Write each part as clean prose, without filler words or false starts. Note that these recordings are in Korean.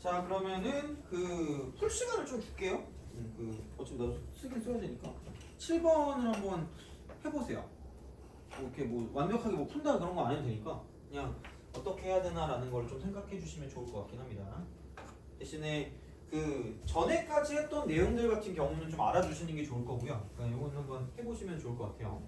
자 그러면은 그 풀 시간을 좀 줄게요. 어차피 나도 쓰긴 써야 되니까 7번을 한번 해보세요. 뭐 이렇게 뭐 완벽하게 뭐 푼다 그런 거 안 해도 되니까 그냥 어떻게 해야 되나라는 걸 좀 생각해 주시면 좋을 것 같긴 합니다. 대신에 그 전에까지 했던 내용들 같은 경우는 좀 알아주시는 게 좋을 거고요. 그러니까 이거는 한번 해보시면 좋을 것 같아요.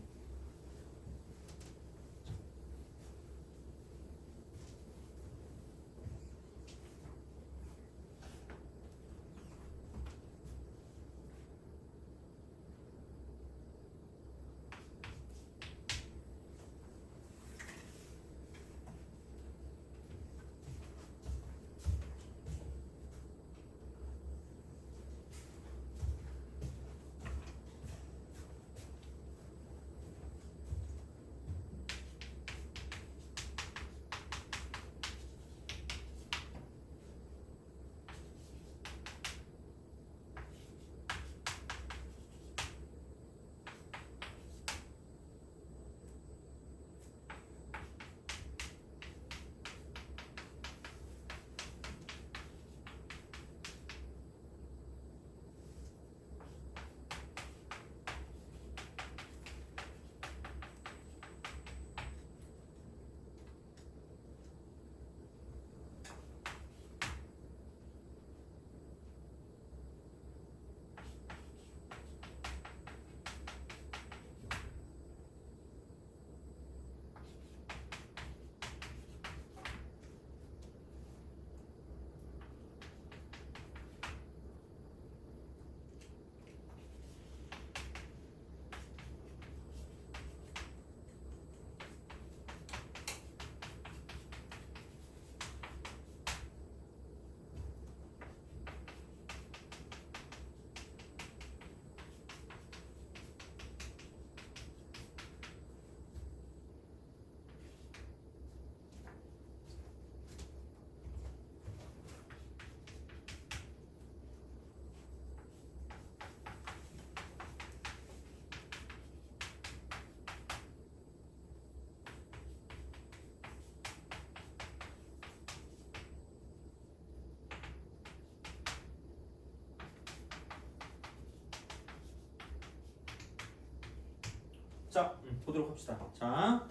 자, 보도록 합시다. 자,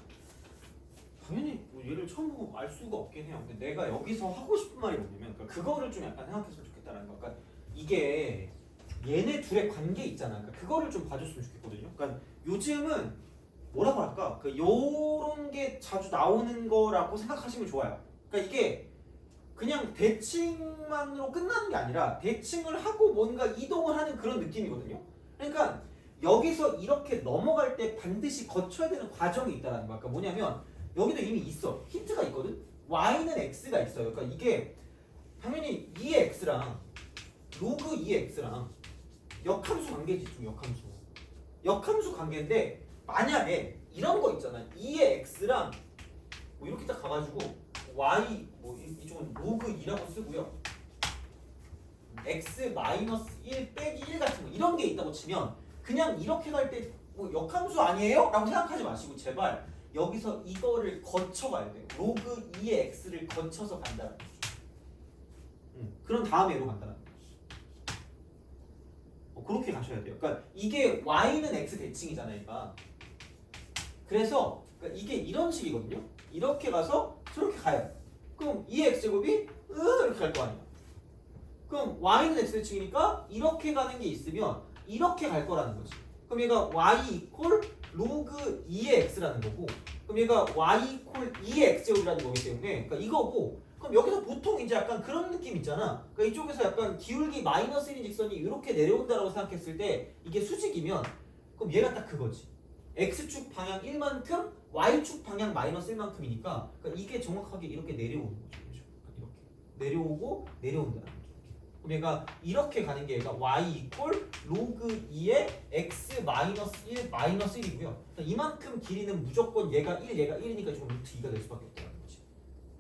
당연히 뭐 얘를 처음 보고 알 수가 없긴 해요. 근데 내가 여기서 하고 싶은 말이 뭐냐면, 그러니까 그거를 좀 약간 생각했으면 좋겠다라는 거. 그러니까 이게 얘네 둘의 관계 있잖아. 그러니까 그거를 좀 봐줬으면 좋겠거든요. 그러니까 요즘은 뭐라고 할까? 그 요런 게 자주 나오는 거라고 생각하시면 좋아요. 그러니까 이게 그냥 대칭만으로 끝나는 게 아니라 대칭을 하고 뭔가 이동을 하는 그런 느낌이거든요. 그러니까 여기서 이렇게 넘어갈 때 반드시 거쳐야 되는 과정이 있다는 거야. 그러니까 뭐냐면 여기도 이미 있어. 힌트가 있거든. y는 x가 있어요. 그러니까 이게 당연히 2x랑 로그 2x랑 역함수 관계지. 좀 역함수 관계인데 만약에 이런 거 있잖아. 2의 x랑 뭐 이렇게 딱 가가지고 y 뭐 이쪽은 로그 2라고 쓰고요. x 마이너스 1 빼기 1 같은 거 이런 게 있다고 치면 그냥 이렇게 갈 때 뭐 역함수 아니에요? 라고 생각하지 마시고 제발 여기서 이거를 거쳐가야 돼요. 로그 2의 x를 거쳐서 간다는 거죠. 그런 다음에 얘로 간다는 거죠. 그렇게 가셔야 돼요. 그러니까 이게 y는 x 대칭이잖아요. 그러니까 그래서 그러니까 이게 이런 식이거든요. 이렇게 가서 저렇게 가요. 그럼 2의 x제곱이 이렇게 갈 거 아니에요. 그럼 y는 x 대칭이니까 이렇게 가는 게 있으면 이렇게 갈 거라는 거지. 그럼 얘가 y 이퀄 로그 2의 x라는 거고, 그럼 얘가 y 이퀄 2의 x제곱이라는 거기 때문에 그러니까 이거고, 그럼 여기서 보통 이제 약간 그런 느낌 있잖아. 그러니까 이쪽에서 약간 기울기 마이너스 1인 직선이 이렇게 내려온다라고 생각했을 때 이게 수직이면 그럼 얘가 딱 그거지. x축 방향 1만큼 y축 방향 마이너스 1만큼이니까 그러니까 이게 정확하게 이렇게 내려오는 거죠. 그렇죠? 이렇게 내려오고 내려온다는 거죠. 그럼 얘가 이렇게 가는 게 얘가 y 이퀄 로그 2의 x 마이너스 1 마이너스 1이고요. 그러니까 이만큼 길이는 무조건 얘가 1이니까 지금 루트 2가 될 수밖에 없다는 거지.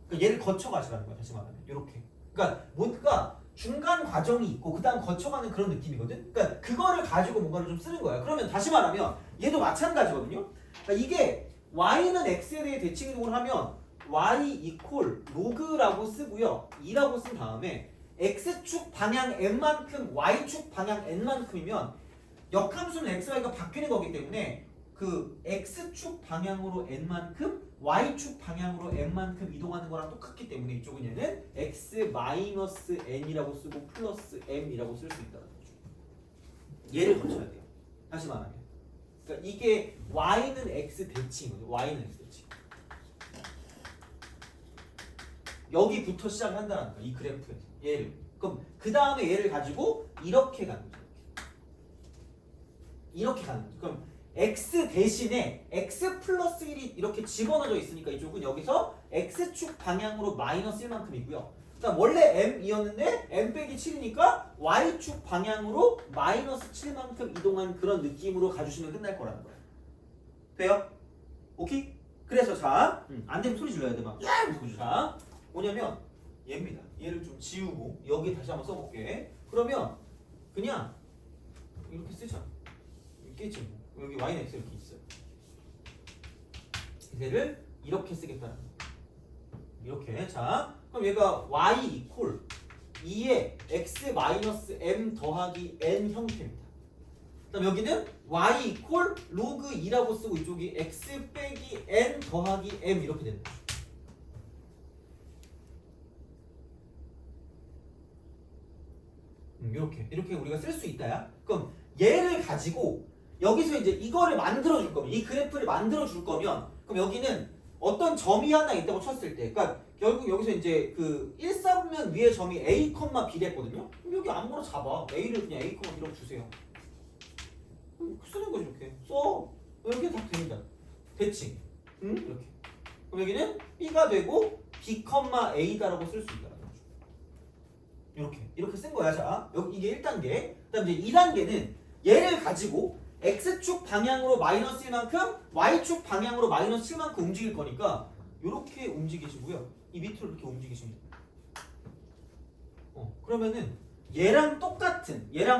그러니까 얘를 거쳐 가시라는 거야. 다시 말하면 이렇게. 그러니까 뭔가 중간 과정이 있고 그 다음 거쳐가는 그런 느낌이거든. 그러니까 그거를 가지고 뭔가를 좀 쓰는 거야. 그러면 다시 말하면 얘도 마찬가지거든요. 그러니까 이게 y는 x에 대해 대칭 이동을 하면 y 이퀄 로그라고 쓰고요. 2라고 쓴 다음에 x축 방향 n만큼 y축 방향 n만큼이면 역함수는 x, y가 바뀌는 거기 때문에 그 x축 방향으로 n만큼 y축 방향으로 n만큼 이동하는 거랑 똑같기 때문에 이쪽은 얘는 x-n이라고 쓰고 플러스 m이라고 쓸 수 있다는 거죠. 얘를 거쳐야 돼요. 다시 말하면. 그러니까 이게 y는 x 대칭이거든요. y는 x 대칭. 여기부터 시작을 한다는 거야. 이 그래프에서. 얘를. 그럼 그 다음에 얘를 가지고 이렇게 가는 거죠. 이렇게 가는 거죠. 그럼 x 대신에 x 플러스 1이 이렇게 집어넣어져 있으니까 이쪽은 여기서 x축 방향으로 마이너스 1만큼이고요. 그러니까 원래 m이었는데 m 빼기 7이니까 y축 방향으로 마이너스 7만큼 이동한 그런 느낌으로 가주시면 끝날 거라는 거예요. 돼요? 오케이? 그래서 자, 안 되면 소리 질러야 돼. 막 야! 이러고 자, 뭐냐면 얘입니다. 얘를 좀 지우고 여기 다시 한번 써볼게. 그러면 그냥 이렇게 쓰자. 있겠지 뭐. 여기 y는 x 이렇게 있어요. 얘를 이렇게 쓰겠다는 거예요. 이렇게. 자, 그럼 얘가 y 이퀄 2에 x-m 더하기 n 형태입니다. 그다음 여기는 y 이퀄 로그 2라고 쓰고 이쪽이 x 빼기 n 더하기 m 이렇게 되는 거죠. 이렇게 우리가 쓸 수 있다야. 그럼 얘를 가지고 여기서 이제 이거를 만들어 줄 거면 이 그래프를 만들어 줄 거면 그럼 여기는 어떤 점이 하나 있다고 쳤을 때 그러니까 결국 여기서 이제 그 1사분면 위에 점이 a, b랬거든요. 그럼 여기 아무거나 잡아. a를 그냥 a, b라고 주세요. 쓰는 거지 이렇게. 써. 이렇게 다 됩니다. 대칭. 이렇게. 그럼 여기는 b가 되고 b, a다라고 쓸 수 있다. 이렇게 쓴 거야. 자, 여기 이게 1단계. 그다음 이제 2단계는 얘를 가지고 x축 방향으로 마이너스 1만큼 y축 방향으로 마이너스 7만큼 움직일 거니까 이렇게 움직이시고요. 이 밑으로 이렇게 움직이시면 됩니다. 그러면은 얘랑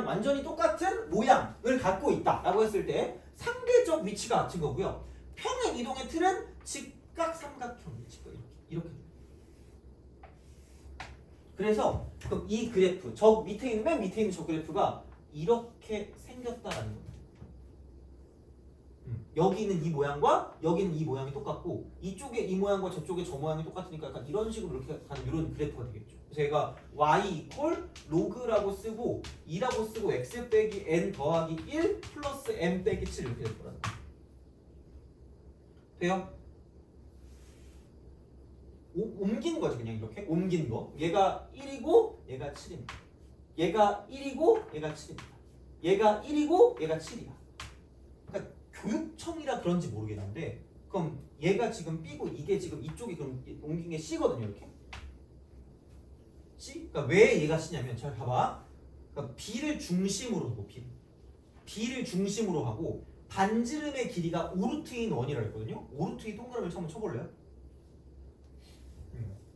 완전히 똑같은 모양을 갖고 있다라고 했을 때 상대적 위치가 같은 거고요. 평행 이동의 틀은 직각 삼각형 위치가 이렇게. 그래서 그럼 이 그래프, 저 밑에 있는 맨 밑에 있는 저 그래프가 이렇게 생겼다라는 겁니다. 여기는 이 모양과 여기는 이 모양이 똑같고 이쪽에 이 모양과 저쪽에 저 모양이 똑같으니까 약간 이런 식으로 이렇게 가는 이런 그래프가 되겠죠. 그래서 얘가 y 이퀄 로그라고 쓰고 2라고 쓰고 x 빼기 n 더하기 1 플러스 m 빼기 7 이렇게 될 거라는 거예요. 돼요? 옮긴 거지 그냥 이렇게 옮긴 거. 얘가 1이고 얘가 7입니다. 얘가 1이고 얘가 7입니다. 얘가 1이고 얘가 7이야. 그러니까 교육청이라 그런지 모르겠는데 그럼 얘가 지금 B고 이게 지금 이쪽이 그럼 옮긴 게 C거든요. 이렇게 C? 그러니까 왜 얘가 C냐면 잘 봐봐. 그러니까 B를 중심으로 하고 B를 중심으로 하고 반지름의 길이가 5루트인 1이라고 했거든요. 5루트인 동그라미를 한번 쳐볼래요?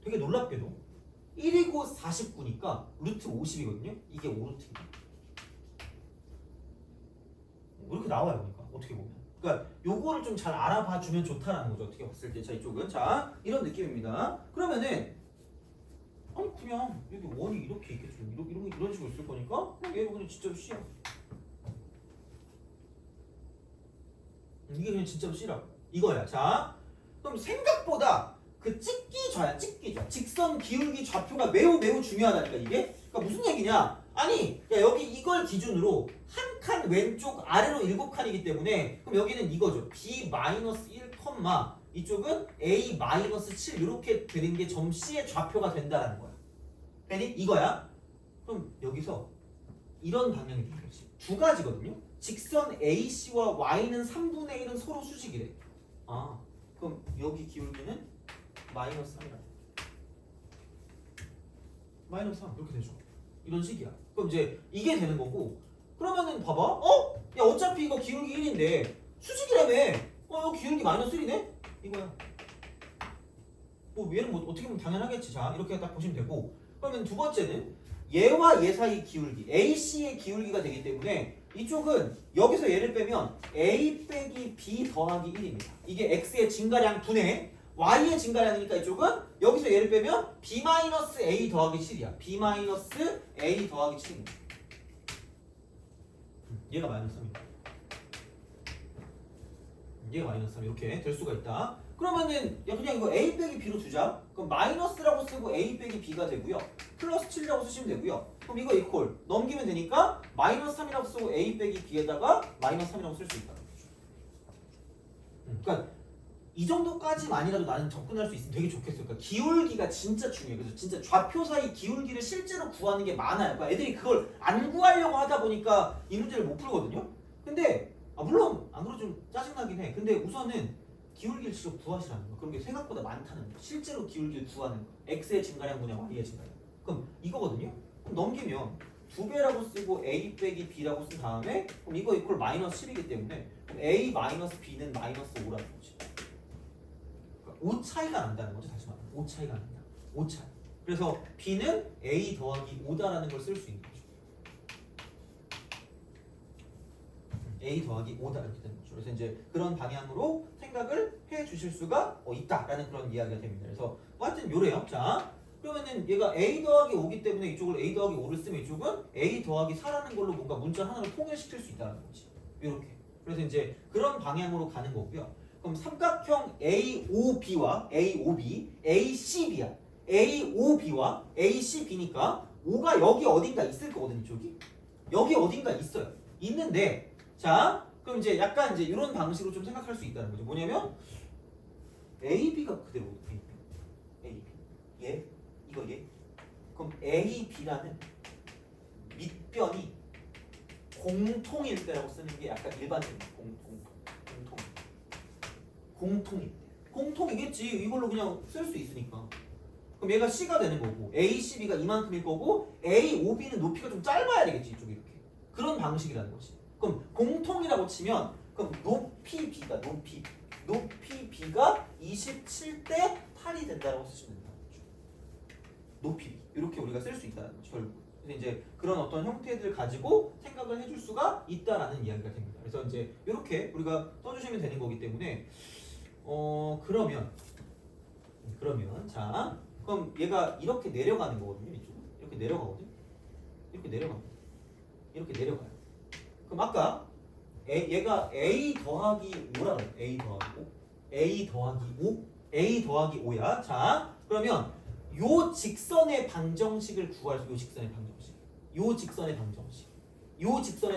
되게 놀랍게도 1이고 49니까 루트 50이거든요. 이게 5루트입니다. 이렇게 나와요. 그러니까 어떻게 보면. 그러니까 요거를 좀 잘 알아봐 주면 좋다라는 거죠. 어떻게 봤을 때. 자, 이쪽은 자 이런 느낌입니다. 그러면은 아니 그냥 여기 원이 이렇게 있겠죠. 이런 식으로 있을 거니까 얘가 그냥 진짜로 C야. 이게 그냥 진짜로 C라고. 이거야. 자, 그럼 생각보다 그 찍기좌야. 직선 기울기 좌표가 매우 중요하다니까 이게. 그러니까 무슨 얘기냐? 아니, 야, 여기 이걸 기준으로 한 칸 왼쪽 아래로 7칸이기 때문에 그럼 여기는 이거죠. b-1, 이쪽은 a-7 이렇게 되는 게 점 C의 좌표가 된다라는 거야. 되니? 이거야. 그럼 여기서 이런 방향이 되는 거지. 두 가지거든요. 직선 AC와 Y는 3분의 1은 서로 수직이래. 아, 그럼 여기 기울기는 마이너스 3이라. 마이너스 3 이렇게 되죠. 이런 식이야. 그럼 이제 이게 되는 거고. 그러면은 봐봐. 야 어차피 이거 기울기 1인데 수직이라며. 여기 기울기 마이너스 1이네? 이거야. 뭐 얘는 뭐 어떻게 보면 당연하겠지. 자 이렇게 딱 보시면 되고. 그러면 두 번째는 얘와 얘 사이 기울기 AC의 기울기가 되기 때문에 이쪽은 여기서 얘를 빼면 A 빼기 B 더하기 1입니다. 이게 X의 증가량 분의 y의 증가량이니까 이쪽은 여기서 얘를 빼면 b-a 더하기 7이야. b-a 더하기 7입니다. 얘가 마이너스 3입니다. 얘가 마이너스 3 이렇게 될 수가 있다. 그러면은 그냥 이거 a 빼기 b로 두자. 그럼 마이너스라고 쓰고 a 빼기 b가 되고요. 플러스 7이라고 쓰시면 되고요. 그럼 이거 이퀄 넘기면 되니까 마이너스 3이라고 쓰고 a 빼기 b에다가 마이너스 3이라고 쓸 수 있다. 그러니까 이 정도까지만이라도 나는 접근할 수 있으면 되게 좋겠어요. 그러니까 기울기가 진짜 중요해요. 그래서 진짜 좌표 사이 기울기를 실제로 구하는 게 많아요. 그러니까 애들이 그걸 안 구하려고 하다 보니까 이 문제를 못 풀거든요. 근데 물론 안 그래도 좀 짜증나긴 해. 근데 우선은 기울기를 직접 구하시라는 거. 그런 게 생각보다 많다는 거. 실제로 기울기를 구하는 거. x의 증가량 분의 y의 증가량. 그럼 이거거든요. 그럼 넘기면 2배라고 쓰고 a 빼기 b라고 쓴 다음에 그럼 이거 이퀄 마이너스 10이기 때문에 그럼 a 마이너스 b는 마이너스 5라는 거지. 5 차이가 난다는 거죠. 다시 말하면 5 차이가 난다. 5 차이. 그래서 b는 a 더하기 5다라는 걸 쓸 수 있는 거죠. a 더하기 5다 이렇게 되는 거죠. 그래서 이제 그런 방향으로 생각을 해 주실 수가 있다라는 그런 이야기가 됩니다. 그래서 하여튼 요래요. 자, 그러면은 얘가 a 더하기 5기 때문에 이쪽을 a 더하기 5를 쓰면 이쪽은 a 더하기 4라는 걸로 뭔가 문자 하나를 통일시킬 수 있다는 거지. 이렇게. 그래서 이제 그런 방향으로 가는 거고요. 그럼 삼각형 AOB와 AOB, ACB야. AOB와 ACB니까 5가 여기 어딘가 있을 거거든, 이쪽이. 여기 어딘가 있어요. 있는데, 자, 그럼 이제 약간 이제 이런 방식으로 좀 생각할 수 있다는 거죠. 뭐냐면 AB가 그대로 AB. 얘, 이거 얘. 그럼 AB라는 밑변이 공통일 때라고 쓰는 게 약간 일반적인 공통일 때. 공통이겠지. 이걸로 그냥 쓸 수 있으니까. 그럼 얘가 C가 되는 거고 ACB가 이만큼일 거고 AOB는 높이가 좀 짧아야 되겠지. 이쪽이 이렇게. 그런 방식이라는 거지. 그럼 공통이라고 치면 그럼 높이 B가 높이 B가 27대 8이 된다라고 쓰시면 된다. 높이 B. 이렇게 우리가 쓸 수 있다는 거죠. 결국. 그래서 이제 그런 어떤 형태들 가지고 생각을 해줄 수가 있다라는 이야기가 됩니다. 그래서 이제 이렇게 우리가 써주시면 되는 거기 때문에 그러면 자 그럼 얘가 이렇게 내려가는 거거든요. 이쪽은 이렇게 내려가거든. 이렇게 내려갑니다. 이렇게 내려가요. 그럼 아까 얘가 a 더하기 5라고 해요. a 더하기 5야. 자 그러면 요 직선의 방정식을 구할 수, 요 직선의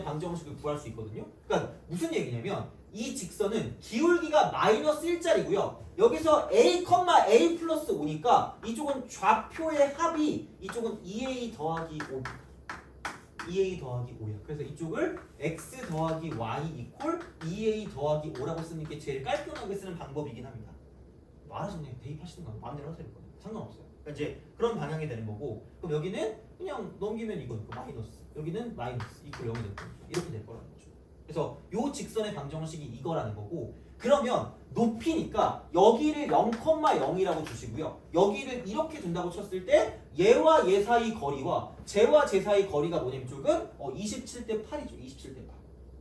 방정식을 구할 수 있거든요. 그러니까 무슨 얘기냐면 이 직선은 기울기가 마이너스 1짜리고요. 여기서 a, a 플러스 5니까 이쪽은 좌표의 합이 이쪽은 2a 더하기 5. 2a 더하기 5야. 그래서 이쪽을 x 더하기 y 이퀄 2a 더하기 5라고 쓰는 게 제일 깔끔하게 쓰는 방법이긴 합니다. 알아서 그냥 대입하시는 건 마음대로 하세요. 상관없어요. 그러니까 이제 그런 방향이 되는 거고, 그럼 여기는 그냥 넘기면 이거니까 마이너스, 여기는 마이너스 이퀄 0이 될 거니까 이렇게 될 거라는 거죠. 그래서 요 직선의 방정식이 이거라는 거고, 그러면 높이니까 여기를 0,0이라고 주시고요. 여기를 이렇게 둔다고 쳤을 때 얘와 얘 사이 거리와 쟤와 쟤 사이 거리가 뭐냐면 쪽은 27대 8이죠.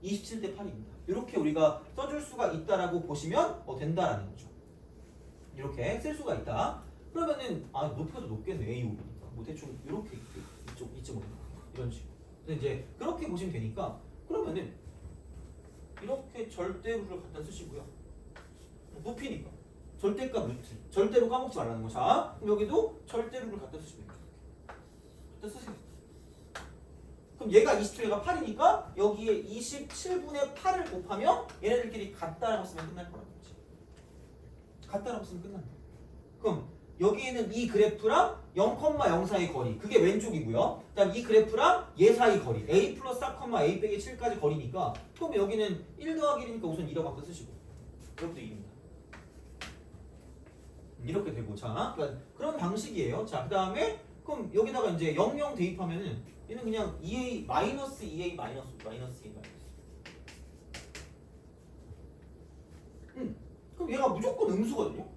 27대 8입니다. 이렇게 우리가 써줄 수가 있다라고 보시면 된다라는 거죠. 이렇게 쓸 수가 있다. 그러면은 높이가 더 높겠네. A5니까 뭐 대충 이렇게 이쯤 이런 식으로. 근데 이제 그렇게 보시면 되니까 그러면은 이렇게 절대루를 갖다 쓰시고요. 높이니까 절대값 루트. 절대로 까먹지 말라는 거. 자, 그럼 여기도 절대루를 갖다 쓰시면 됩니다. 갖다 쓰세요. 그럼 얘가 27, 얘가 8이니까 여기에 27분의 8을 곱하면 얘네들끼리 같다라고 쓰면 끝날 거라는 거지. 같다라고 쓰면 끝난다. 그럼 여기에는 이 그래프랑 0,0 사이 거리, 그게 왼쪽이고요. 그다음 이 그래프랑 얘 사이 거리, a 플러스 4, a 빼기 7까지 거리니까 그럼 여기는 1 더하기 1이니까 우선 2라고 갖다 쓰시고 이렇게 2입니다. 이렇게 되고, 자, 그러니까 그런 방식이에요. 자, 그 다음에 그럼 여기다가 이제 00 대입하면은 얘는 그냥 2a 마이너스 2a 마이너스 2a 그럼 얘가 무조건 음수거든요.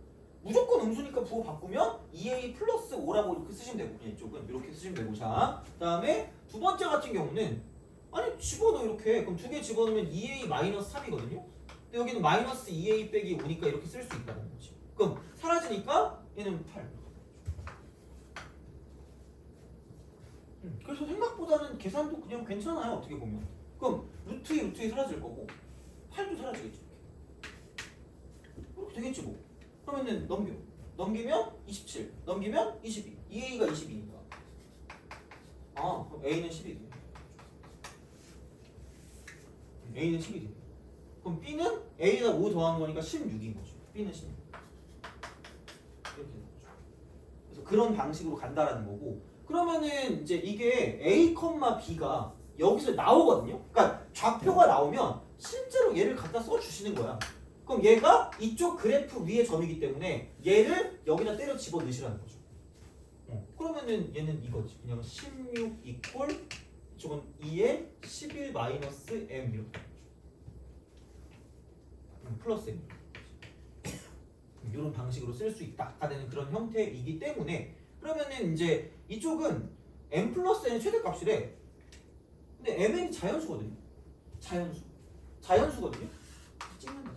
무조건 음수니까 부호 바꾸면 2a 플러스 5라고 이렇게 쓰시면 되고, 그냥 이쪽은 이렇게 쓰시면 되고. 자, 그 다음에 두 번째 같은 경우는 아니 집어넣어 이렇게. 그럼 두 개 집어넣으면 2a 마이너스 3이거든요. 근데 여기는 마이너스 2a 빼기 5니까 이렇게 쓸 수 있다는 거지. 그럼 사라지니까 얘는 8. 그래서 생각보다는 계산도 그냥 괜찮아요. 어떻게 보면. 그럼 루트 2 사라질 거고 8도 사라지겠죠. 이렇게 되겠지 뭐. 그러면은 넘기면 27, 넘기면 22. 2a가 22니까. 아, 그럼 a는 12. a는 12. 그럼 b는 a에다 5 더한 거니까 16인 거죠. b는 16. 이렇게 되는 거죠. 그래서 그런 방식으로 간다라는 거고. 그러면은 이제 이게 a, b가 여기서 나오거든요. 그러니까 좌표가 나오면 실제로 얘를 갖다 써주시는 거야. 그럼 얘가 이쪽 그래프 위의 점이기 때문에 얘를 여기다 때려 집어 넣으시라는 거죠. 그러면은 얘는 이거지. 그냥 16 이퀄 이쪽은 2에 11 마이너스 m 이렇게 플러스 m 이런 방식으로 쓸 수 있다가 되는 그런 형태이기 때문에 그러면은 이제 이쪽은 m 플러스 n의 최대값이래. 근데 mn이 자연수거든요. 자연수거든요. 찍는다.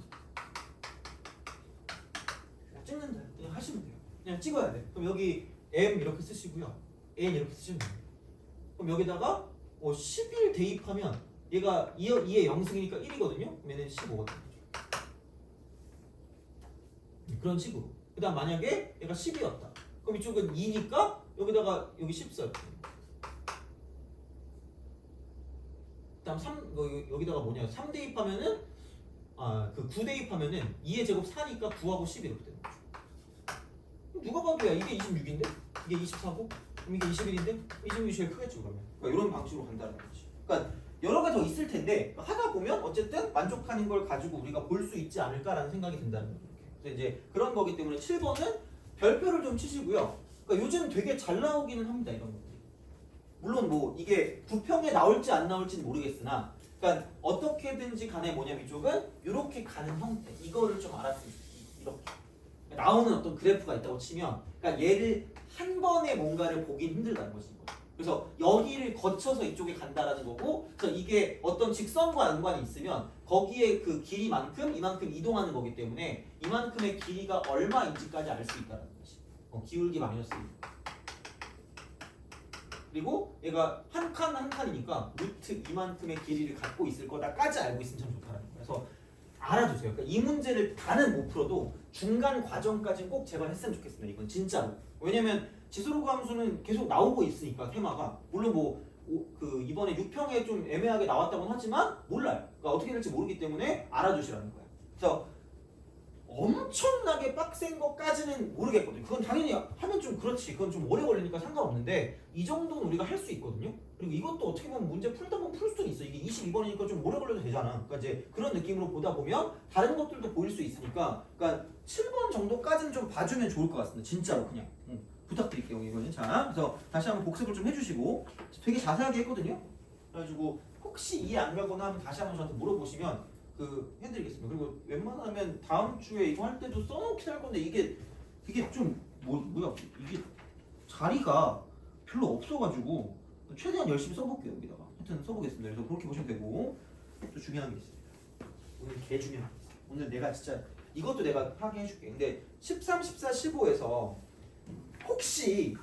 그냥 하시면 돼요. 그냥 찍어야 돼. 그럼 여기 m 이렇게 쓰시고요. n 이렇게 쓰시면 돼요. 그럼 여기다가 11 대입하면 얘가 2의 0승이니까 1이거든요. 그럼 얘는 15거든요. 그런 식으로. 그 다음 만약에 얘가 10이었다. 그럼 이쪽은 2니까 여기다가 여기 10 써요. 그 다음 3, 여기다가 뭐냐 3 대입하면은 그 9 대입하면은 2의 제곱 4니까 9하고 10 이렇게 되는 거죠. 누가 봐도야 이게 26인데? 이게 24고? 그럼 이게 21인데? 26이 제일 크겠죠 그러면. 그러니까 이런 방식으로 간다는 거지. 그러니까 여러 개 더 있을 텐데 하다 보면 어쨌든 만족하는 걸 가지고 우리가 볼 수 있지 않을까라는 생각이 든다는 거죠. 그래서 이제 그런 거기 때문에 7번은 별표를 좀 치시고요. 그러니까 요즘 되게 잘 나오기는 합니다 이런 것들이. 물론 뭐 이게 부평에 나올지 안 나올지는 모르겠으나 그러니까 어떻게든지 간에 뭐냐면 이쪽은 이렇게 가는 형태 이거를 좀 알았으면 이렇게 나오는 어떤 그래프가 있다고 치면 그러니까 얘를 한 번에 뭔가를 보긴 힘들다는 것인 거죠. 그래서 여기를 거쳐서 이쪽에 간다라는 거고 그래서 이게 어떤 직선과 연관이 있으면 거기에 그 길이만큼 이만큼 이동하는 거기 때문에 이만큼의 길이가 얼마인지까지 알 수 있다는 거지. 기울기 마이너스 1. 그리고 얘가 한 칸이니까 루트 이만큼의 길이를 갖고 있을 거다까지 알고 있으면 참 좋다는 거예요. 그래서 알아두세요. 그러니까 이 문제를 다는 못 풀어도 중간 과정까지는 꼭 제발 했으면 좋겠습니다. 이건 진짜로. 왜냐면 지수로그 함수는 계속 나오고 있으니까 테마가 물론 그 이번에 6평에 좀 애매하게 나왔다고는 하지만 몰라요. 그러니까 어떻게 될지 모르기 때문에 알아두시라는 거예요. 그래서 엄청나게 빡센 것까지는 모르겠거든요. 그건 당연히 하면 좀 그렇지. 그건 좀 오래 걸리니까 상관없는데 이 정도는 우리가 할 수 있거든요. 그리고 이것도 어떻게 보면 문제 풀다 보면 풀 수도 있어. 이게 22번이니까 좀 오래 걸려도 되잖아. 그러니까 이제 그런 느낌으로 보다 보면 다른 것들도 보일 수 있으니까 그러니까 7번 정도까지는 좀 봐주면 좋을 것 같습니다. 진짜로 그냥 부탁드릴게요. 이거는 자, 그래서 다시 한번 복습을 좀 해주시고 되게 자세하게 했거든요. 그래가지고 혹시 이해 안 가거나 하면 다시 한번 저한테 물어보시면 해드리겠습니다. 그리고 웬만하면 다음 주에 이거 할 때도 써놓긴 할 건데 이게 좀 뭐야 이게 자리가 별로 없어가지고 최대한 열심히 써볼게요. 여기다가 하여튼 써보겠습니다. 그래서 그렇게 보시면 되고 또 중요한 게 있습니다. 오늘 개 중요한 게 있어요. 오늘 내가 진짜 이것도 내가 하게 해줄게. 근데 13, 14, 15에서 혹시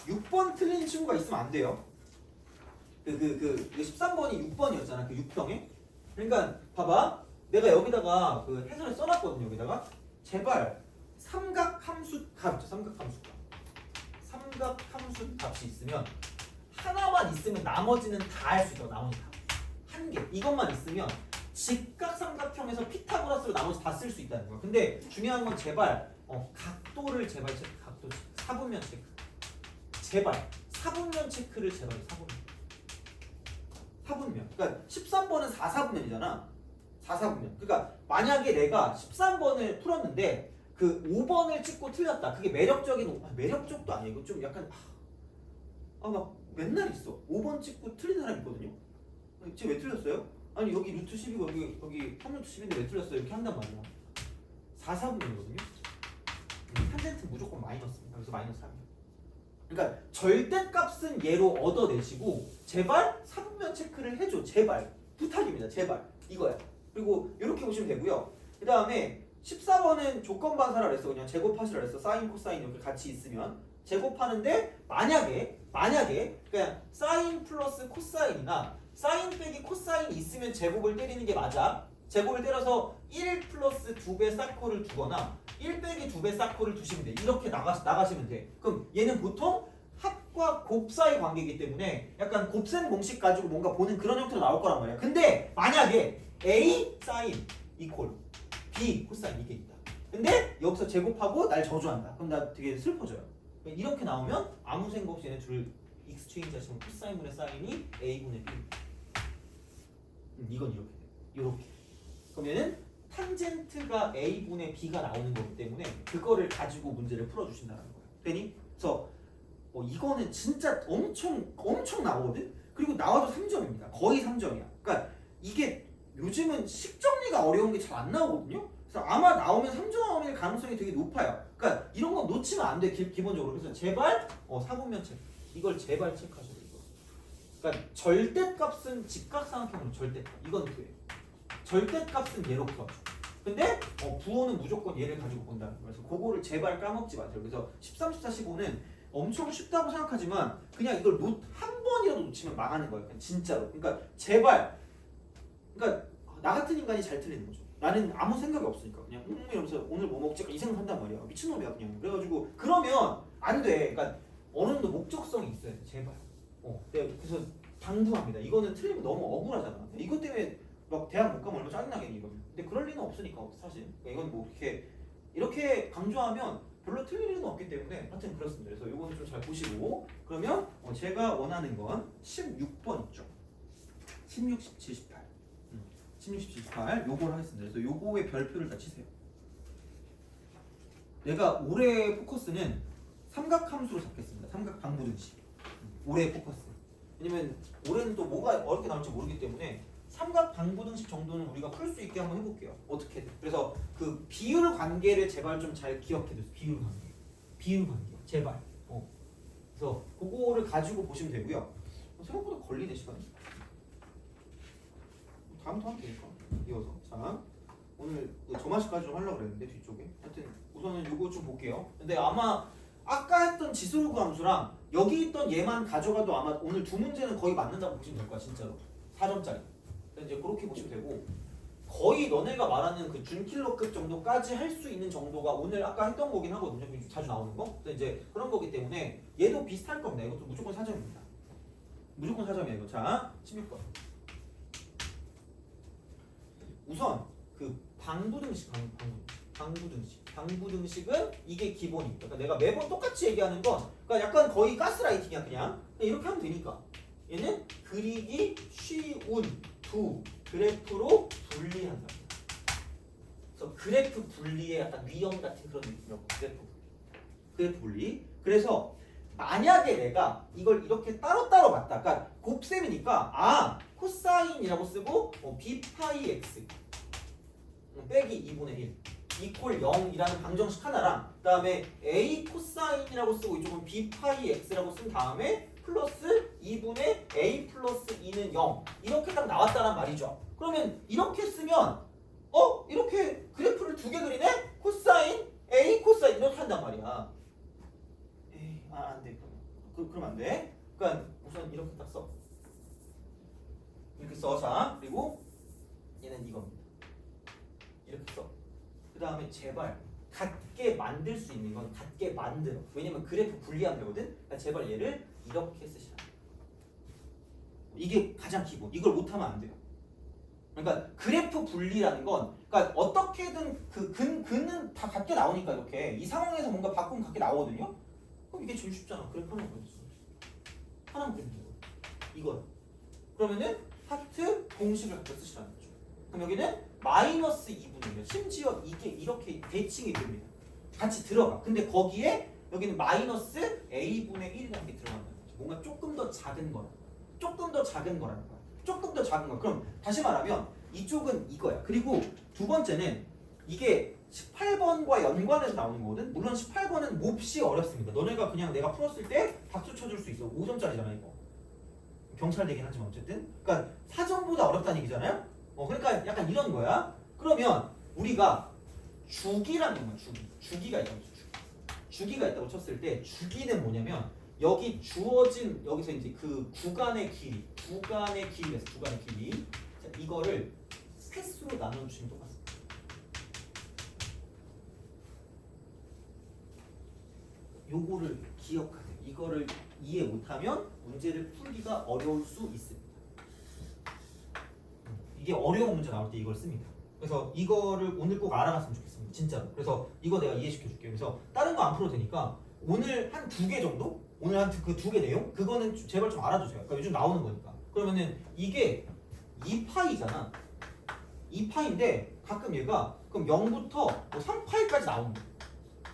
6번 틀린 친구가 있으면 안 돼요. 그 13번이 6번이었잖아. 그 6평에. 그러니까 봐봐. 내가 여기다가 그 해설을 써놨거든요. 여기다가 제발 삼각함수 값 있죠. 삼각함수 값이 있으면 하나만 있으면 나머지는 다 할 수 있어. 나머지 다. 한 개. 이것만 있으면 직각삼각형에서 피타고라스로 나머지 다 쓸 수 있다는 거야. 근데 중요한 건 제발 각도를 제발 체크. 각도 체크. 사분면 체크. 제발 사분면 체크를 제발 사분면. 그러니까 13번은 4사분면이잖아. 4사분면. 그러니까 만약에 내가 13번을 풀었는데 그 5번을 찍고 틀렸다. 그게 매력적도 아니에요. 이거 좀 약간 막 맨날 있어. 5번 찍고 틀린 사람 있거든요. 쟤 왜 틀렸어요? 아니 여기 루트 10이고 여기 3루트 10인데 왜 틀렸어요? 이렇게 한단 말이야. 4사분면이거든요. 탄젠트 무조건 마이너스입니다. 그래서 마이너스 3. 그러니까 절대값은 얘로 얻어내시고 제발 사분면 체크를 해줘. 제발 부탁입니다. 제발 이거야. 그리고 이렇게 보시면 되고요. 그 다음에 14번은 조건 반사라 그랬어. 그냥 제곱하시라 그랬어. 사인 코사인 이렇게 같이 있으면 제곱하는데 만약에 그냥 사인 플러스 코사인이나 사인 빼기 코사인이 있으면 제곱을 때리는 게 맞아. 제곱을 때려서 1 플러스 2배 사코를 두거나 1 빼기 2배 사코를 두시면 돼. 이렇게 나가시면 돼. 그럼 얘는 보통 합과 곱 사이 관계이기 때문에 약간 곱셈 공식 가지고 뭔가 보는 그런 형태로 나올 거란 말이야. 근데 만약에 A 사인 이퀄 B 코사인 이게 있다. 근데 여기서 제곱하고 날 저주한다. 그럼 나 되게 슬퍼져요. 이렇게 나오면 아무 생각 없이 얘네 둘 익스체인지 하시면 코사인분의 사인이 A분의 B. 이건 이렇게 돼. 이렇게. 그러면은 탄젠트가 A분의 B가 나오는 거기 때문에 그거를 가지고 문제를 풀어주신다는 거예요. 되니? 그래서 이거는 진짜 엄청 나오거든? 그리고 나와도 3점입니다. 거의 3점이야. 그러니까 이게 요즘은 식정리가 어려운 게 잘 안 나오거든요? 그래서 아마 나오면 3점일 가능성이 되게 높아요. 그러니까 이런 건 놓치면 안 돼, 기본적으로. 그래서 제발, 사분면 체크. 이걸 제발 체크하셔야 돼, 이거. 그러니까 절대값은 직각삼각형으로 절대값. 이건 구해. 절대값은 얘로 풀어줘. 근데 부호는 무조건 얘를 가지고 본다는 거예요. 그래서 그거를 제발 까먹지 마세요. 그래서 13, 14, 15는 엄청 쉽다고 생각하지만 그냥 이걸 한 번이라도 놓치면 망하는 거예요. 그냥 진짜로. 그러니까 제발. 그러니까 나 같은 인간이 잘 틀리는 거죠. 나는 아무 생각이 없으니까 그냥 이러면서 오늘 뭐 먹지? 이 생각한단 말이야. 미친놈이야 그냥. 그래가지고 그러면 안 돼. 그러니까 어느 정도 목적성이 있어야 돼. 제발. 네, 그래서 당부합니다. 이거는 틀리면 너무 억울하잖아. 이것 때문에 막 대학 못 가면 얼마나 짜증나겠니 이거는. 근데 그럴 리는 없으니까 사실. 그러니까 이건 뭐 이렇게 강조하면 별로 틀릴 일은 없기 때문에 하여튼 그렇습니다. 그래서 이거는 좀 잘 보시고 그러면 제가 원하는 건 16번 있죠. 16, 17, 18. 16, 17, 18 요걸 하겠습니다. 그래서 요거의 별표를 다 치세요. 내가 올해 포커스는 삼각함수로 잡겠습니다. 삼각 방부등식. 올해 포커스. 왜냐면 올해는 또 뭐가 어렵게 나올지 모르기 때문에 삼각 방부등식 정도는 우리가 풀 수 있게 한번 해볼게요. 어떻게든. 그래서 그 비율 관계를 제발 좀 잘 기억해두세요. 비율 관계. 제발. 그래서 그거를 가지고 보시면 되고요. 생각보다 걸리네 시간이. 다음부터 하면 되니까. 이어서. 자, 오늘 저마시까지 좀 하려고 그랬는데 뒤쪽에. 하여튼 우선은 요거 좀 볼게요. 근데 아마 아까 했던 지수로그 함수랑 여기 있던 얘만 가져가도 아마 오늘 두 문제는 거의 맞는다고 보시면 될 거야. 진짜로. 4점짜리. 이제 그렇게 보시면 되고 거의 너네가 말하는 그 준킬러급 정도까지 할 수 있는 정도가 오늘 아까 했던 거긴 하거든요. 자주 나오는 거. 근데 이제 그런 거기 때문에 얘도 비슷할 겁니다. 이것도 무조건 4점입니다. 무조건 4점이에요. 이거. 자, 16번. 우선 그 방부등식은 이게 기본이에요. 그러니까 내가 매번 똑같이 얘기하는 건 그러니까 약간 거의 가스라이팅이야. 그냥 이렇게 하면 되니까. 얘는 그리기 쉬운 두 그래프로 분리한다. 그래서 그래프 분리의 약간 위험 같은 그런 느낌이라고. 그래프 분리. 그래서 만약에 내가 이걸 이렇게 따로따로 봤다. 그러니까 곱셈이니까 코사인이라고 쓰고 b파이 x 빼기 2분의 1 이퀄 0이라는 방정식 하나랑 그 다음에 a 코사인이라고 쓰고 이쪽은 b파이 x라고 쓴 다음에 플러스 2분의 a 플러스 2는 0 이렇게 딱 나왔다란 말이죠. 그러면 이렇게 쓰면 이렇게 그래프를 두 개 그리네? 코사인 a 코사인 이렇게 한단 말이야. 안 돼. 그럼 안 돼. 그러니까 우선 이렇게 딱 써. 이렇게 써. 자, 그리고 얘는 이겁니다. 이렇게 써. 그 다음에 제발 같게 만들 수 있는 건 같게 만들어. 왜냐면 그래프 분리하면 되거든. 그러니까 제발 얘를 이렇게 쓰시라. 이게 가장 기본. 이걸 못하면 안 돼요. 그러니까 그래프 분리라는 건 그러니까 어떻게든 근은 다 같게 나오니까 이렇게 이 상황에서 뭔가 바꾸면 같게 나오거든요. 그럼 이게 제일 쉽잖아. 그래프 하나만 그려줘. 하나만 그리면 되고 이거야. 그러면은 하트 공식을 갖다 쓰시라는 거죠. 그럼 여기는 마이너스 2분의 1. 심지어 이게 이렇게 대칭이 됩니다. 같이 들어가. 근데 거기에 여기는 마이너스 a분의 1이라는 게 들어간다는 거죠. 뭔가 조금 더 작은 거라. 조금 더 작은 거라는 거야. 조금 더 작은 거. 그럼 다시 말하면 이쪽은 이거야. 그리고 두 번째는 이게 18번과 연관해서 나오는 거거든. 물론 18번은 몹시 어렵습니다. 너네가 그냥 내가 풀었을 때 박수 쳐줄 수 있어. 5점짜리잖아 이거. 경찰 되긴 하지만 어쨌든. 그러니까 4점보다 어렵다는 얘기잖아요. 그러니까 약간 이런 거야. 그러면 우리가 주기라는 건 주기가 있다고 쳐. 주기가 있다고 쳤을 때 주기는 뭐냐면 여기 주어진 여기서 이제 그 구간의 길이 구간의 길이 자, 이거를 횟수로 나눠주시면 똑같습니다. 요거를 기억하세요. 이거를 이해 못하면 문제를 풀기가 어려울 수 있습니다. 이게 어려운 문제 나올 때 이걸 씁니다. 그래서 이거를 오늘 꼭 알아갔으면 좋겠습니다. 진짜로. 그래서 이거 내가 이해시켜 줄게요. 그래서 다른 거 안 풀어도 되니까 오늘 한 2개 정도? 오늘 한 그 2개 내용? 그거는 제발 좀 알아주세요. 그러니까 요즘 나오는 거니까. 그러면은 이게 2파이잖아. 2파인데 가끔 얘가 그럼 0부터 뭐 3파이까지 나오는 거야.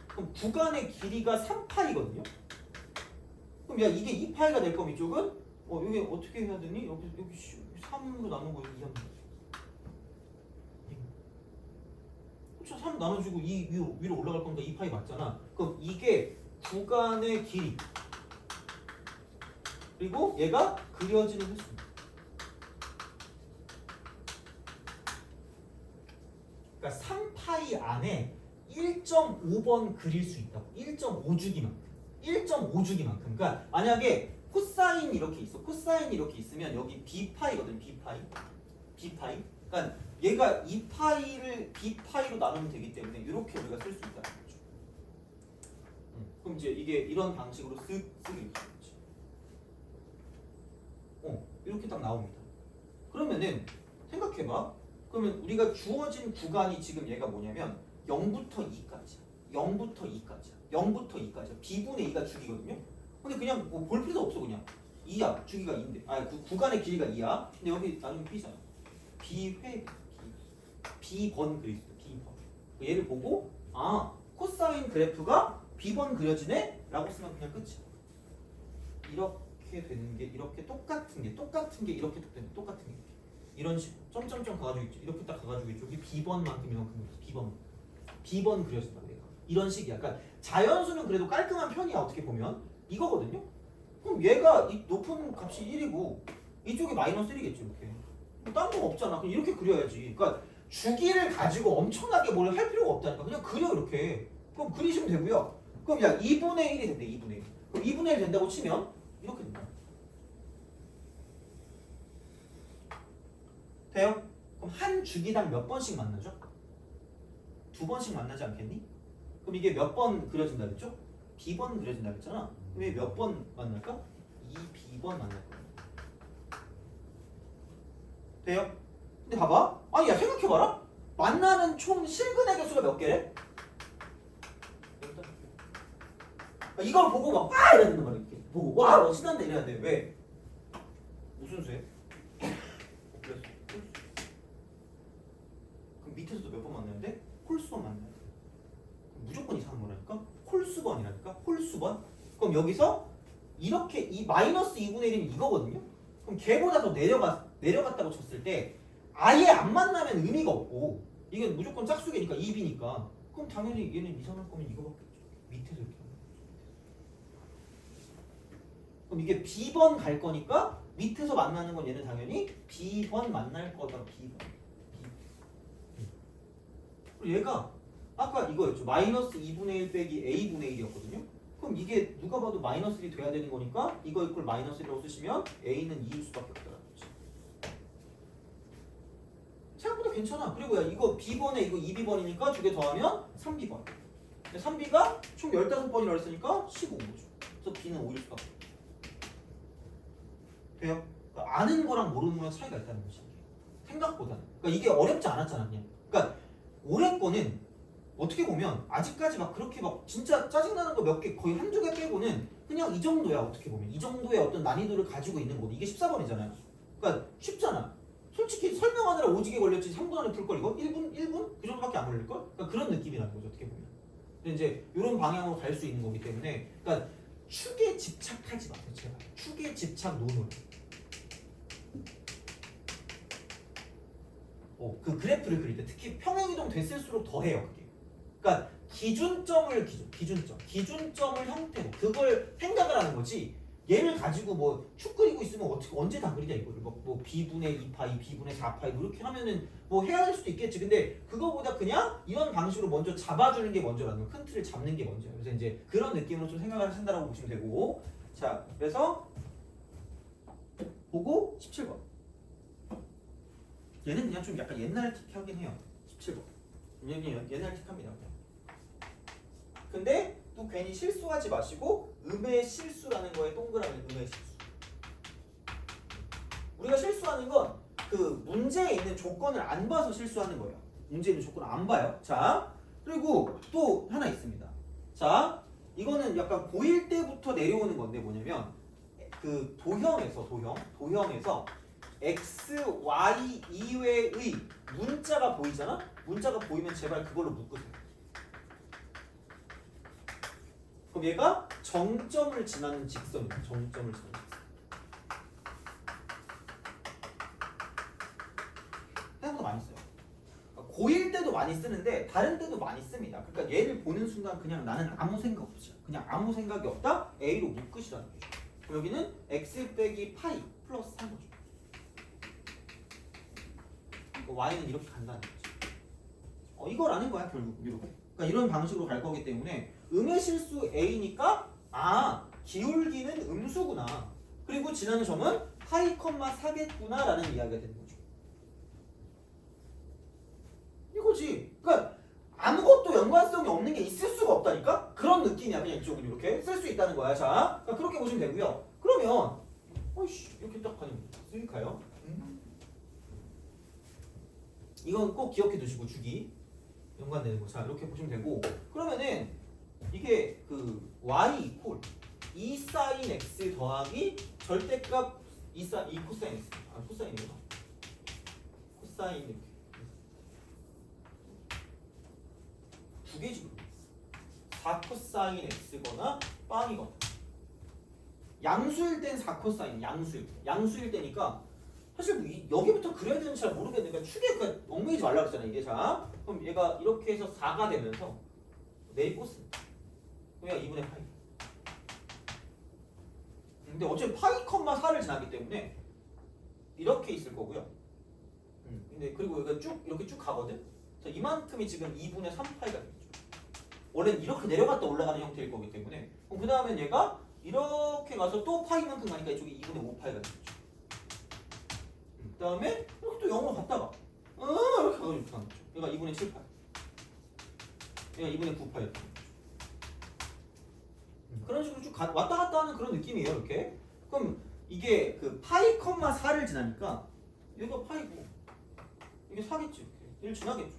그럼 구간의 길이가 3파이거든요. 그럼 야 이게 2파이가 될 거면 이쪽은 여기 어떻게 해야 되니? 여기 3으로 나눈 거 2 하면 3 나눠주고 2 위로 올라갈 거니까 2파이 맞잖아. 그럼 이게 구간의 길이 그리고 얘가 그려지는 횟수입니다. 그러니까 3파이 안에 1.5번 그릴 수 있다고. 1.5주기만큼. 그러니까 만약에 코사인 이렇게 있어. 코사인 이렇게 있으면 여기 b파이거든. b파이. 그러니까 얘가 2파이를 b파이로 나누면 되기 때문에 이렇게 우리가 쓸 수 있다는 거죠. 그럼 이제 이게 이런 방식으로 쓰기 있겠지. 이렇게 딱 나옵니다. 그러면은 생각해봐. 그러면 우리가 주어진 구간이 지금 얘가 뭐냐면 0부터 2까지야. 0부터 2까지야. b분의 2가 주기거든요. 근데 그냥 뭐 볼 필요도 없어. 그냥 2야. 주기가 2인데. 그 구간의 길이가 2야. 근데 여기 나중에 b잖아. b번 그리스. b번. 얘를 보고 코사인 그래프가 b번 그려지네? 라고 쓰면 그냥 끝이야. 이렇게 되는 게 이렇게 똑같은 게 이렇게 되는 똑같은 게 이런 식으로 점점점 가가지고 있죠. 이렇게 딱 가가지고 이쪽이 b번만큼 이만큼 b번 그려진다. 내가 이런 식이야. 그러니까 자연수는 그래도 깔끔한 편이야. 어떻게 보면 이거거든요. 그럼 얘가 이 높은 값이 1이고 이쪽이 마이너스 1이겠지. 이렇게 딴 거 없잖아. 그럼 이렇게 그려야지. 그러니까 주기를 가지고 엄청나게 뭘 할 필요가 없다니까. 그냥 그려 이렇게. 그럼 그리시면 되고요. 그럼 야 2분의 1이 된대. 2분의 1. 그럼 2분의 1 된다고 치면 이렇게 된다. 돼요? 그럼 한 주기당 몇 번씩 만나죠? 2번씩 만나지 않겠니? 그럼 이게 몇 번 그려진다 그랬죠? b번 그려진다 그랬잖아. 그럼 몇 번 만날까? 2b번 만날 거야. 돼요? 근데 봐봐. 아니 야 생각해봐라. 만나는 총 실근의 개수가 몇 개래? 이걸 보고 막 이래야 된단 말이야. 이렇게 보고 와 멋있는데 이래야 돼. 왜? 무슨 수해? 그래서 그럼 밑에서도 몇 번 만나야 돼? 홀수번 만나야 돼. 무조건 이상한 거라니까? 홀수번이라니까? 홀수번? 그럼 여기서 이렇게 이 마이너스 2분의 1이면 이거거든요? 그럼 걔보다 더 내려갔다고 쳤을 때 아예 안 만나면 의미가 없고 이게 무조건 짝수개니까 2b니까 그럼 당연히 얘는 이상할 거면 이거밖에 없죠. 밑에서 이렇게 하는 거죠. 그럼 이게 b번 갈 거니까 밑에서 만나는 건 얘는 당연히 b번 만날 거다. b번. 그리고 얘가 아까 이거였죠. 마이너스 2분의 1 빼기 a분의 1이었거든요. 그럼 이게 누가 봐도 마이너스 1이 돼야 되는 거니까 이거 이퀄 마이너스 1이라고 쓰시면 a는 2일 수밖에 없다는 거지. 생각보다 괜찮아. 그리고 야 이거 b번에 이거 2b번이니까 두 개 더하면 3b번. 3b가 총 15번이라고 했으니까 15거죠. 그래서 b는 5일 수밖에 없다. 돼요? 그러니까 아는 거랑 모르는 거랑 차이가 있다는 거지. 생각보다는. 그러니까 이게 어렵지 않았잖아. 그냥. 그러니까 올해 거는 어떻게 보면 아직까지 막 그렇게 막 진짜 짜증나는 거 몇 개 거의 한두 개 빼고는 그냥 이 정도야. 어떻게 보면 이 정도의 어떤 난이도를 가지고 있는 거고 이게 14번이잖아요. 그러니까 쉽잖아. 솔직히 설명하느라 오지게 걸렸지 3분 안에 풀 걸 이거? 1분? 그 정도밖에 안 걸릴걸? 그러니까 그런 느낌이라는 거죠. 어떻게 보면. 근데 이제 이런 방향으로 갈 수 있는 거기 때문에 그러니까 축에 집착하지 마세요. 제발. 축에 집착 노노. 그 그래프를 그릴 때 특히 평행이동 됐을수록 더 해요. 그게. 그러니까 기준점을 형태로 그걸 생각을 하는 거지. 얘를 가지고 뭐 축 그리고 있으면 어떻게 언제 다 그리냐 이거를 뭐 b분의 2파이, b분의 4파이 뭐 이렇게 하면은 뭐 해야 할 수도 있겠지. 근데 그거보다 그냥 이런 방식으로 먼저 잡아주는 게 먼저라는 거야. 큰 틀을 잡는 게 먼저야. 그래서 이제 그런 느낌으로 좀 생각을 하신다라고 보시면 되고. 자, 그래서 보고 17번. 얘는 그냥 좀 약간 옛날 틱하긴 해요. 17번. 얘는 옛날 틱합니다. 근데 또 괜히 실수하지 마시고 음의 실수라는 거에 동그라미 음의 실수. 우리가 실수하는 건 그 문제에 있는 조건을 안 봐서 실수하는 거예요. 문제에 있는 조건을 안 봐요. 자, 그리고 또 하나 있습니다. 자, 이거는 약간 고1 때부터 내려오는 건데 뭐냐면 그 도형에서 x, y 이외의 문자가 보이잖아? 문자가 보이면 제발 그걸로 묶으세요. 그럼 얘가 정점을 지나는 직선이야. 정점을 지나는 직선. 생각보다 많이 써요. 고1 때도 많이 쓰는데 다른 때도 많이 씁니다. 그러니까 얘를 보는 순간 그냥 나는 아무 생각 없이 그냥 아무 생각이 없다? A로 묶으시라는 거죠. 그럼 여기는 x 빼기 파이 플러스 3 거죠. y는 이렇게 간다는 거죠. 이걸 아는 거야 결국 이렇게. 그러니까 이런 방식으로 갈 거기 때문에 음의 실수 A니까 기울기는 음수구나. 그리고 지나는 점은 파이, 4겠구나 라는 이야기가 되는 거죠. 이거지. 그러니까 아무것도 연관성이 없는 게 있을 수가 없다니까? 그런 느낌이야. 그냥 이쪽은 이렇게 쓸 수 있다는 거야. 자, 그러니까 그렇게 보시면 되고요. 그러면 이렇게 딱 가는 쓱 가요. 이건 꼭 기억해 두시고 주기 연관되는 거. 자, 이렇게 보시면 되고 그러면은 이게 그 y 이퀄 2 사인 x 더하기 절대값 2 코사인 x. 코사인이구나. 코사인 이렇게 두 개지. 4 코사인 x거나 빵이거나. 양수일 땐 4 코사인, 양수일 때니까 사실 뭐 여기부터 그려야 되는지 잘 모르겠으니까 축에 얽매이지 말라 그랬잖아 이게. 자, 그럼 얘가 이렇게 해서 4가 되면서 내일 코스. 그냥 2분의 파이. 근데 어차피 파이, 4를 지나기 때문에 이렇게 있을 거고요. 근데 그리고 여기가 쭉 이렇게 쭉 가거든. 자, 이만큼이 지금 2분의 3파이가 되겠죠. 원래는 이렇게 내려갔다 올라가는 형태일 거기 때문에. 그럼 그 다음엔 얘가 이렇게 가서 또 파이만큼 가니까 이쪽이 2분의 5파이가 되겠죠. 그 다음에 이렇게 또 0으로 갔다가 이렇게 가서 이렇게 가는 거죠. 얘가 2분의 7파이. 얘가 2분의 9파이. 그런 식으로 쭉 왔다 갔다 하는 그런 느낌이에요. 이렇게. 그럼 이게 그 파이, 4를 지나니까 얘가 파이고 이게 4겠지. 이렇게. 얘를 지나겠죠.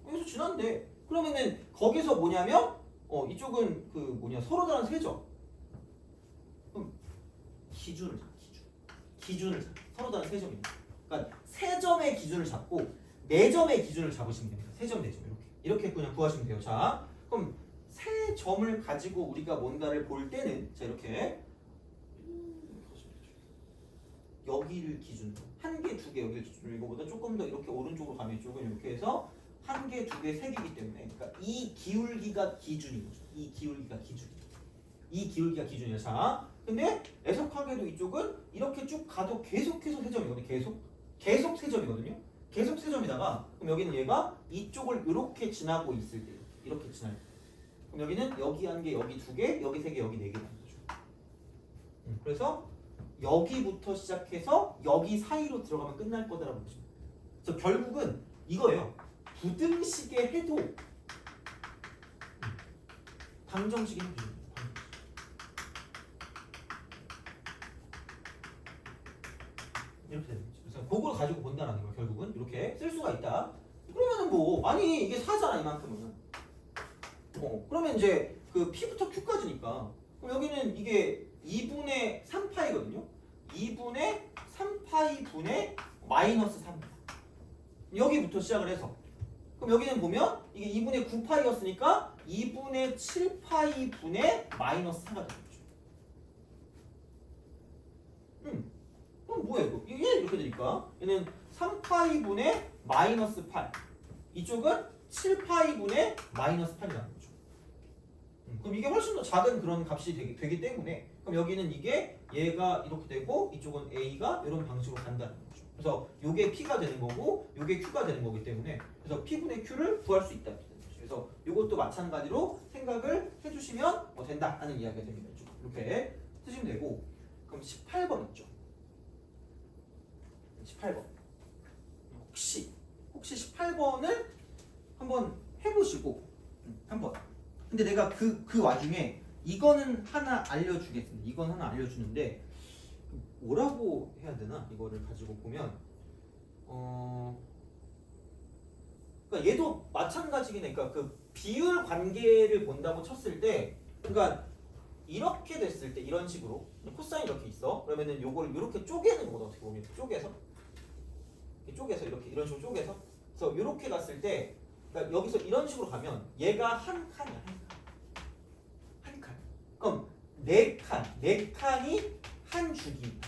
여기서 지난데 그러면은 거기서 뭐냐면 이쪽은 그 서로 다른 세점. 그럼 기준을 서로 다른 세점입니다. 그러니까 세 점의 기준을 잡고 네 점의 기준을 잡으시면 됩니다. 세 점, 네 점 이렇게 그냥 구하시면 돼요. 자, 그럼 세 점을 가지고 우리가 뭔가를 볼 때는 자 이렇게 여기를 기준으로 한 개, 두 개 여기를 기준으로 이거보다 조금 더 이렇게 오른쪽으로 가면 이쪽은 이렇게 해서 한 개, 두 개, 세 개이기 때문에 그러니까 이 기울기가 기준인 거죠. 이 기울기가 기준이야. 자, 근데 애석하게도 이쪽은 이렇게 쭉 가도 계속해서 세 점이거든요. 계속 세 점이거든요. 계속 세 점이다가 그럼 여기는 얘가 이쪽을 이렇게 지나고 있을 때 이렇게 지날 때 그럼 여기는 여기 한 개, 여기 두 개, 여기 세 개, 여기 네 개라는 거죠. 그래서 여기부터 시작해서 여기 사이로 들어가면 끝날 거다라고 보시면 돼요. 그래서 결국은 이거예요. 부등식의 해도 방정식의 해도 이렇게 되는 거죠. 그래서 그걸 가지고 본다는 거예요. 결국은 이렇게 쓸 수가 있다. 그러면은 뭐 아니 이게 4잖아 이만큼은. 그러면 이제 그 P부터 Q까지니까 그럼 여기는 이게 2분의 3파이거든요. 2분의 3파이 분의 마이너스 3입니다. 여기부터 시작을 해서 그럼 여기는 보면 이게 2분의 9파이였으니까 2분의 7파이 분의 마이너스 4가 되는 거죠. 그럼 뭐야 이거? 이게 이렇게 되니까 얘는 3파이 분의 마이너스 8 이쪽은 7파이 분의 마이너스 8이라는 거죠. 그럼 이게 훨씬 더 작은 그런 값이 되기 때문에 그럼 여기는 이게 얘가 이렇게 되고 이쪽은 a가 이런 방식으로 간다는 거죠. 그래서 요게 p가 되는 거고 요게 q가 되는 거기 때문에 그래서 p분의 q를 구할 수 있다. 그래서 이것도 마찬가지로 생각을 해주시면 된다 하는 이야기가 됩니다. 이렇게 쓰시면 되고 그럼 18번 있죠. 18번 혹시 18번을 한번 해보시고 한번 근데 내가 그 와중에 이거는 하나 알려주겠습니다. 이건 하나 알려주는데 뭐라고 해야 되나 이거를 가지고 보면 그러니까 얘도 마찬가지긴 해. 그러니까 그 비율 관계를 본다고 쳤을 때 그러니까 이렇게 됐을 때 이런 식으로 코사인 이렇게 있어. 그러면은 요걸 이렇게 쪼개는 거거든. 어떻게 보면 쪼개서 이렇게 이런 식으로 쪼개서 그래서 이렇게 갔을 때 그러니까 여기서 이런 식으로 가면 얘가 한 칸이야. 한 칸. 그럼 네 칸이 한 주기.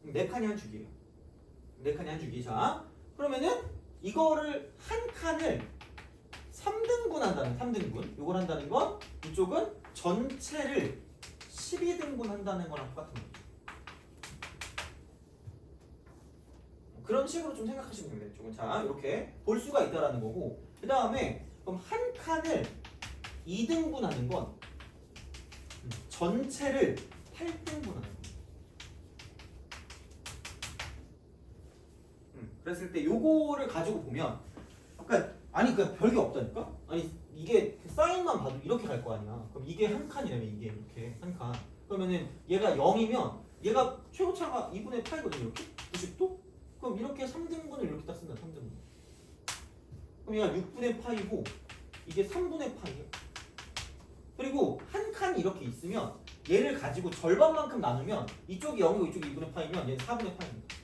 네 칸이 한 주기예요. 네 칸이 한 주기. 자, 그러면은 이거를 한 칸을 3등분 한다는 3등분. 이걸 한다는 건 이쪽은 전체를 12등분 한다는 거랑 똑같은 거죠. 그런 식으로 좀 생각하시면 됩니다. 이쪽은 자, 이렇게 볼 수가 있다라는 거고. 그다음에 그럼 한 칸을 2등분 하는 건 전체를 8등분 하는 거예요. 그랬을 때 요거를 가지고 보면 그러니까 아니 그 별게 없다니까? 아니 이게 사인만 봐도 이렇게 갈 거 아니야. 그럼 이게 한 칸이라면 이게 이렇게 한 칸. 그러면은 얘가 0이면 얘가 최고차가 2분의 파이거든요. 이렇게 90도? 그럼 이렇게 3등분을 이렇게 딱 쓴다. 3등분. 그럼 얘가 6분의 파이고 이게 3분의 파이야. 그리고 한 칸이 이렇게 있으면 얘를 가지고 절반만큼 나누면 이쪽이 0이고 이쪽이 2분의 파이면 얘는 4분의 파이입니다.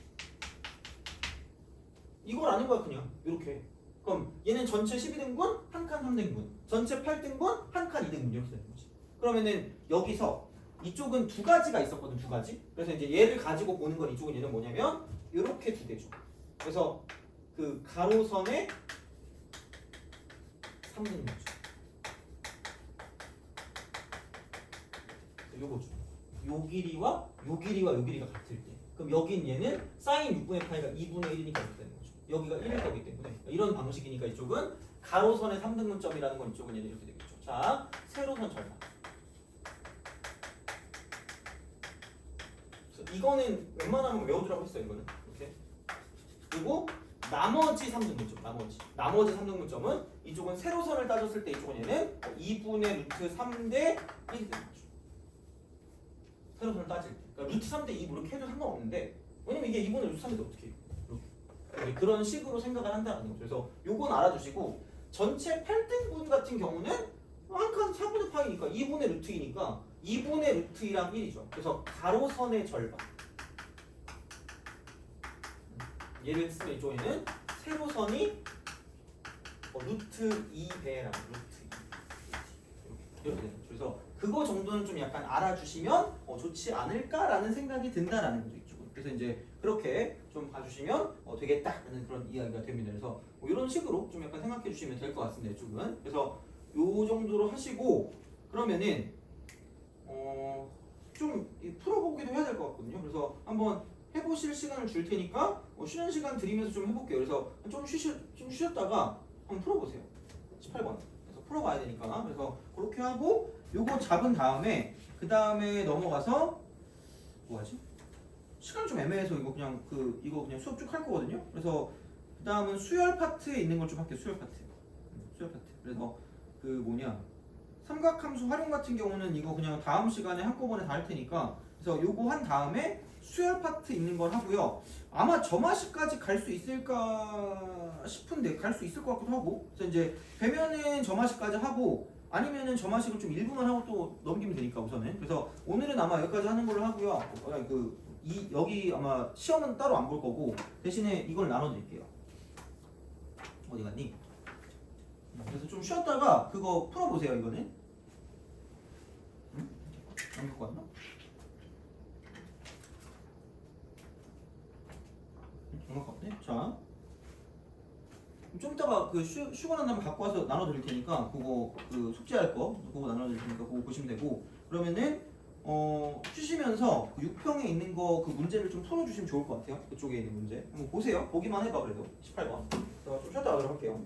이걸 아는 거야 그냥 이렇게. 그럼 얘는 전체 12등분 한 칸 3등분, 전체 8등분 한 칸 2등분 이렇게 되는 거지. 그러면은 여기서 이쪽은 두 가지가 있었거든. 두 가지. 그래서 이제 얘를 가지고 보는 건 이쪽은 얘는 뭐냐면 이렇게 두 개죠. 그래서 그 가로선의 3등분이죠. 요거죠. 요 길이와 요 길이와 요 길이가 같을 때. 그럼 여긴 얘는 사인 6분의 파이가 2분의 1이니까 이렇게 되는 거죠. 여기가 1일 거기 때문에 이런 방식이니까 이쪽은 가로선의 3등분점이라는 건 이쪽은 얘는 이렇게 되겠죠. 자, 세로선 절반. 그래서 이거는 웬만하면 외워두라고 했어요. 이거는 이렇게. 그리고 나머지 3등분점, 나머지 3등분점은 이쪽은 세로선을 따졌을 때 이쪽은 얘는 2분의 루트 3대 1이 되는 거죠. 세로선을 따질 때. 그러니까 루트 3대 2 이렇게 해도 상관없는데 왜냐면 이게 2분의 루트 3인데 어떻게 해요? 그런 식으로 생각을 한다는 거죠. 그래서 요건 알아두시고 전체 8등분 같은 경우는 한 칸 4분의 파이니까 2분의 루트이니까 2분의 루트 2랑 1이죠. 그래서 가로선의 절반. 얘를 쓰면 이쪽에는 세로선이 루트 2배라고 루트 2 이렇게 되는 거죠. 그래서 그거 정도는 좀 약간 알아주시면 좋지 않을까라는 생각이 든다라는 거죠. 이쪽은. 그래서 이제 그렇게 좀 봐주시면 되겠다라는 그런 이야기가 됩니다. 그래서 이런 식으로 좀 약간 생각해 주시면 될 것 같습니다. 이쪽은. 그래서 요 정도로 하시고 그러면은 좀 풀어보기도 해야 될 것 같거든요. 그래서 한번 해보실 시간을 줄 테니까 쉬는 시간 드리면서 좀 해볼게요. 그래서 좀 쉬셨다가 한번 풀어보세요. 18번. 그래서 풀어봐야 되니까. 그래서 그렇게 하고 요거 잡은 다음에 그 다음에 넘어가서 뭐하지? 시간 좀 애매해서 이거 그냥 이거 그냥 수업 쭉 할 거거든요. 그래서 그 다음은 수열 파트에 있는 걸 좀 할게요. 수열 파트. 그래서 삼각함수 활용 같은 경우는 이거 그냥 다음 시간에 한꺼번에 다 할 테니까 그래서 요거 한 다음에 수열 파트 있는 걸 하고요. 아마 점화식까지 갈 수 있을까 싶은데 갈 수 있을 것 같기도 하고. 그래서 이제 되면은 점화식까지 하고 아니면은 점화식을 좀 일부만 하고 또 넘기면 되니까 우선은. 그래서 오늘은 아마 여기까지 하는 걸로 하고요. 여기 아마 시험은 따로 안 볼 거고 대신에 이걸 나눠드릴게요. 어디 갔니? 그래서 좀 쉬었다가 그거 풀어보세요. 이거는 안 갖고 왔나? 안 갖고 왔네. 자 좀 이따가 그 슈거는 한번 갖고 와서 나눠드릴 테니까 그거 그 숙제할 거 그거 나눠드릴 테니까 그거 보시면 되고 그러면은 쉬시면서 그 6평에 있는 거 그 문제를 좀 풀어주시면 좋을 것 같아요. 그쪽에 있는 문제 한번 보세요. 보기만 해봐 그래도 18번. 제가 좀 쉬었다 가도록 할게요.